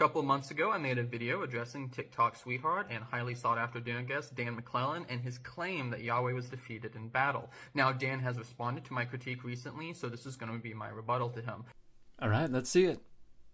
couple months ago, I made a video addressing TikTok sweetheart and highly sought-after dinner guest Dan McClellan and his claim that Yahweh was defeated in battle. Now, Dan has responded to my critique recently, so this is going to be my rebuttal to him. All right, let's see it.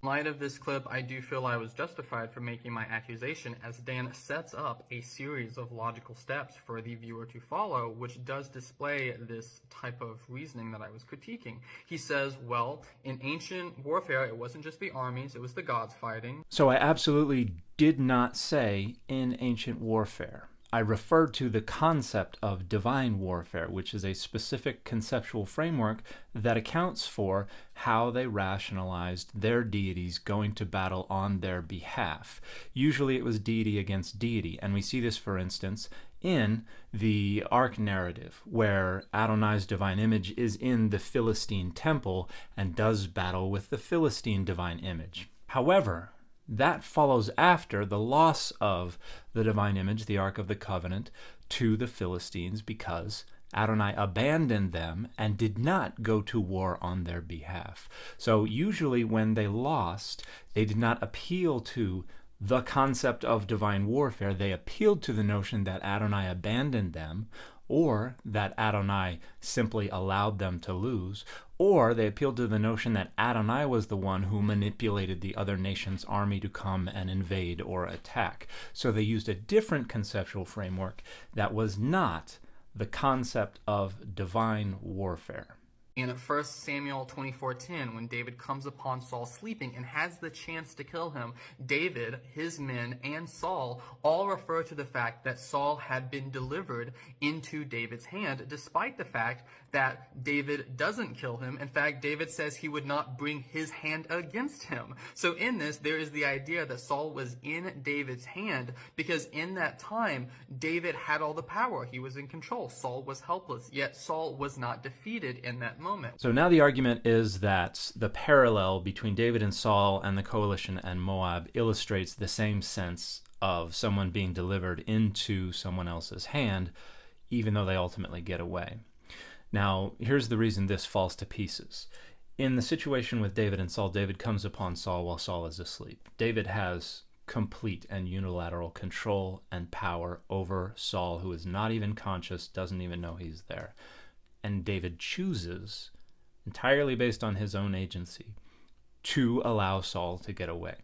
In light of this clip, I do feel I was justified for making my accusation, as Dan sets up a series of logical steps for the viewer to follow, which does display this type of reasoning that I was critiquing. He says, well, in ancient warfare, it wasn't just the armies, it was the gods fighting. So I absolutely did not say in ancient warfare. I referred to the concept of divine warfare, which is a specific conceptual framework that accounts for how they rationalized their deities going to battle on their behalf. Usually it was deity against deity, and we see this, for instance, in the Ark narrative, where Adonai's divine image is in the Philistine temple and does battle with the Philistine divine image. However, that follows after the loss of the divine image, the Ark of the Covenant, to the Philistines, because Adonai abandoned them and did not go to war on their behalf. So usually when they lost, they did not appeal to the concept of divine warfare. They appealed to the notion that Adonai abandoned them, or that Adonai simply allowed them to lose, or they appealed to the notion that Adonai was the one who manipulated the other nation's army to come and invade or attack. So they used a different conceptual framework that was not the concept of divine warfare. In 1 Samuel 24:10, when David comes upon Saul sleeping and has the chance to kill him, David, his men, and Saul all refer to the fact that Saul had been delivered into David's hand, despite the fact that David doesn't kill him. In fact, David says he would not bring his hand against him. So in this, there is the idea that Saul was in David's hand, because in that time, David had all the power. He was in control. Saul was helpless, yet Saul was not defeated in that moment. So now the argument is that the parallel between David and Saul and the coalition and Moab illustrates the same sense of someone being delivered into someone else's hand, even though they ultimately get away. Now, here's the reason this falls to pieces. In the situation with David and Saul, David comes upon Saul while Saul is asleep. David has complete and unilateral control and power over Saul, who is not even conscious, doesn't even know he's there. And David chooses, entirely based on his own agency, to allow Saul to get away.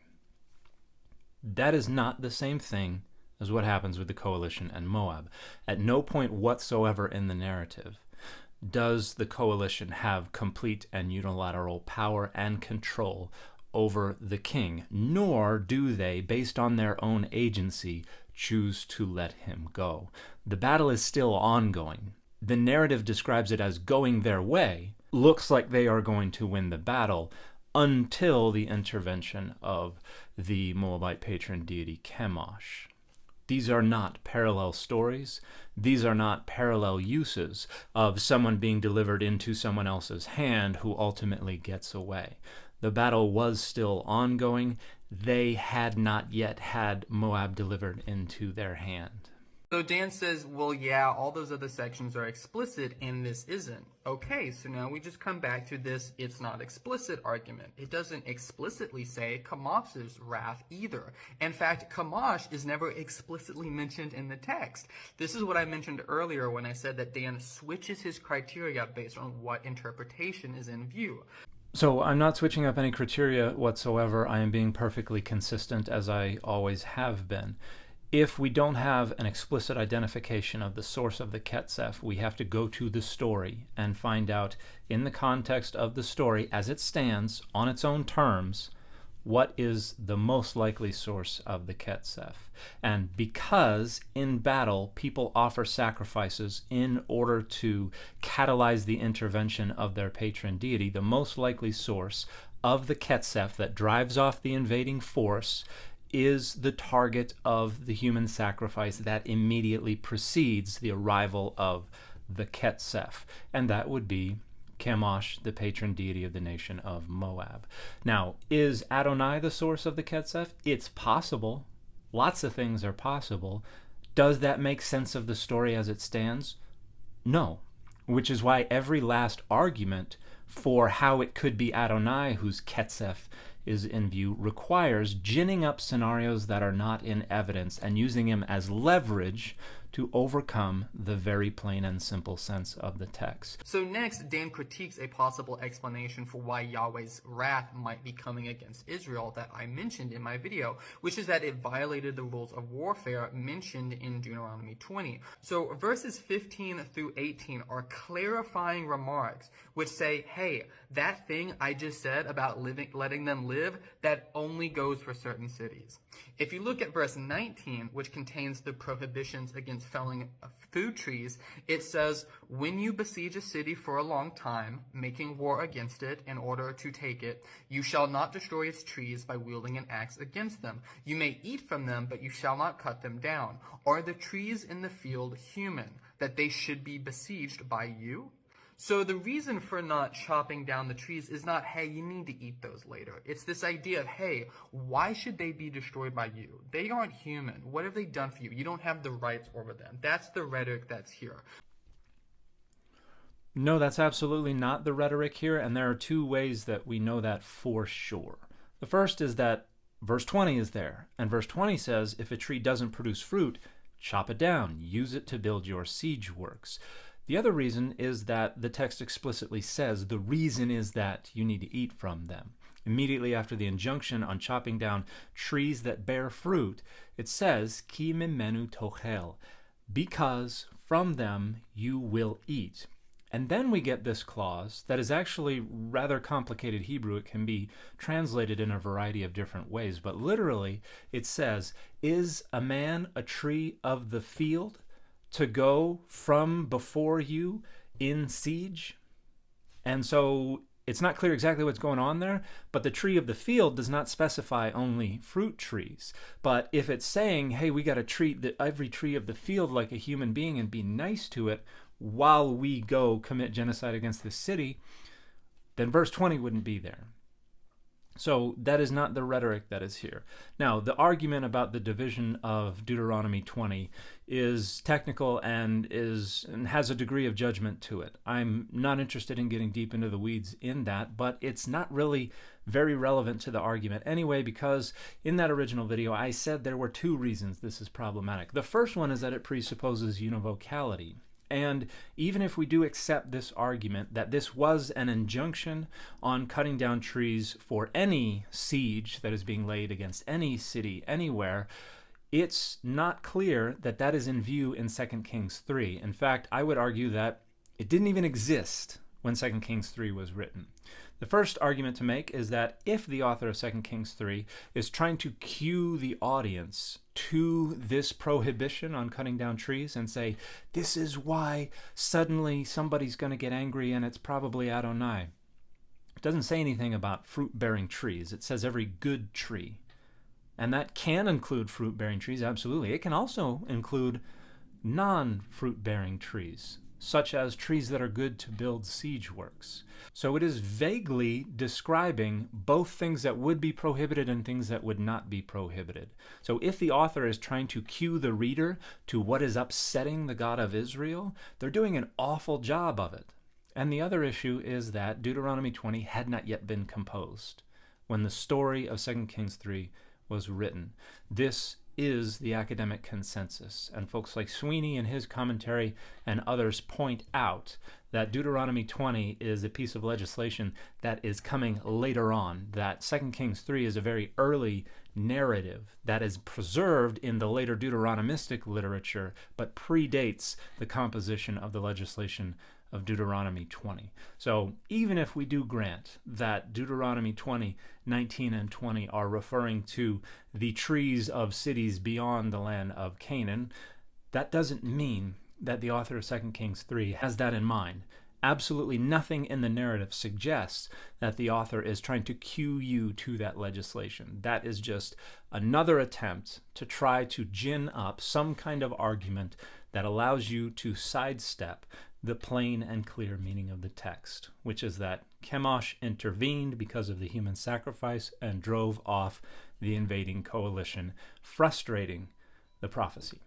That is not the same thing as what happens with the coalition and Moab. At no point whatsoever in the narrative does the coalition have complete and unilateral power and control over the king, nor do they, based on their own agency, choose to let him go. The battle is still ongoing. The narrative describes it as going their way. Looks like they are going to win the battle until the intervention of the Moabite patron deity Kemosh. These are not parallel stories. These are not parallel uses of someone being delivered into someone else's hand who ultimately gets away. The battle was still ongoing. They had not yet had Moab delivered into their hand. So Dan says, well, yeah, all those other sections are explicit and this isn't. Okay, so now we just come back to this it's not explicit argument. It doesn't explicitly say Chemosh's wrath either. In fact, Chemosh is never explicitly mentioned in the text. This is what I mentioned earlier when I said that Dan switches his criteria based on what interpretation is in view. So I'm not switching up any criteria whatsoever. I am being perfectly consistent, as I always have been. If we don't have an explicit identification of the source of the Ketsef, we have to go to the story and find out, in the context of the story as it stands, on its own terms, what is the most likely source of the Ketsef. And because in battle people offer sacrifices in order to catalyze the intervention of their patron deity, the most likely source of the Ketsef that drives off the invading force is the target of the human sacrifice that immediately precedes the arrival of the Ketsef, and that would be Chemosh, the patron deity of the nation of Moab. Now, is Adonai the source of the Ketsef? It's possible. Lots of things are possible. Does that make sense of the story as it stands? No. Which is why every last argument for how it could be Adonai whose Ketsef is in view requires ginning up scenarios that are not in evidence and using them as leverage to overcome the very plain and simple sense of the text. So next, Dan critiques a possible explanation for why Yahweh's wrath might be coming against Israel that I mentioned in my video, which is that it violated the rules of warfare mentioned in Deuteronomy 20. So verses 15 through 18 are clarifying remarks which say, hey, that thing I just said about letting them live, that only goes for certain cities. If you look at verse 19, which contains the prohibitions against felling food trees, it says, when you besiege a city for a long time, making war against it in order to take it, you shall not destroy its trees by wielding an axe against them. You may eat from them, but you shall not cut them down. Are the trees in the field human, that they should be besieged by you? So the reason for not chopping down the trees is not, hey, you need to eat those later. It's this idea of, hey, why should they be destroyed by you? They aren't human. What have they done for you? You don't have the rights over them. That's the rhetoric that's here. No, that's absolutely not the rhetoric here, and there are two ways that we know that for sure. The first is that verse 20 is there, and verse 20 says, if a tree doesn't produce fruit, chop it down, use it to build your siege works. The other reason is that the text explicitly says the reason is that you need to eat from them. Immediately after the injunction on chopping down trees that bear fruit, it says, Ki mimenu tochel, because from them you will eat. And then we get this clause that is actually rather complicated Hebrew. It can be translated in a variety of different ways, but literally it says, is a man a tree of the field to go from before you in siege? And so it's not clear exactly what's going on there, but the tree of the field does not specify only fruit trees. But if it's saying, hey, we got to treat every tree of the field like a human being and be nice to it while we go commit genocide against this city, then verse 20 wouldn't be there. So that is not the rhetoric that is here. Now, the argument about the division of Deuteronomy 20 is technical and has a degree of judgment to it. I'm not interested in getting deep into the weeds in that, but it's not really very relevant to the argument anyway, because in that original video I said there were two reasons this is problematic. The first one is that it presupposes univocality. And even if we do accept this argument that this was an injunction on cutting down trees for any siege that is being laid against any city anywhere, it's not clear that that is in view in 2 Kings 3. In fact, I would argue that it didn't even exist when 2 Kings 3 was written. The first argument to make is that if the author of 2 Kings 3 is trying to cue the audience to this prohibition on cutting down trees and say, this is why suddenly somebody's going to get angry and it's probably Adonai. It doesn't say anything about fruit-bearing trees. It says every good tree. And that can include fruit-bearing trees, absolutely. It can also include non-fruit-bearing trees, such as trees that are good to build siege works. So it is vaguely describing both things that would be prohibited and things that would not be prohibited. So if the author is trying to cue the reader to what is upsetting the God of Israel, they're doing an awful job of it. And the other issue is that Deuteronomy 20 had not yet been composed when the story of 2 Kings 3 was written. This is the academic consensus, and folks like Sweeney in his commentary and others point out that Deuteronomy 20 is a piece of legislation that is coming later on, that 2 Kings 3 is a very early narrative that is preserved in the later Deuteronomistic literature, but predates the composition of the legislation of Deuteronomy 20. So even if we do grant that Deuteronomy 20, 19, and 20 are referring to the trees of cities beyond the land of Canaan, that doesn't mean that the author of 2 Kings 3 has that in mind. Absolutely nothing in the narrative suggests that the author is trying to cue you to that legislation. That is just another attempt to try to gin up some kind of argument that allows you to sidestep the plain and clear meaning of the text, which is that Kemosh intervened because of the human sacrifice and drove off the invading coalition, frustrating the prophecy.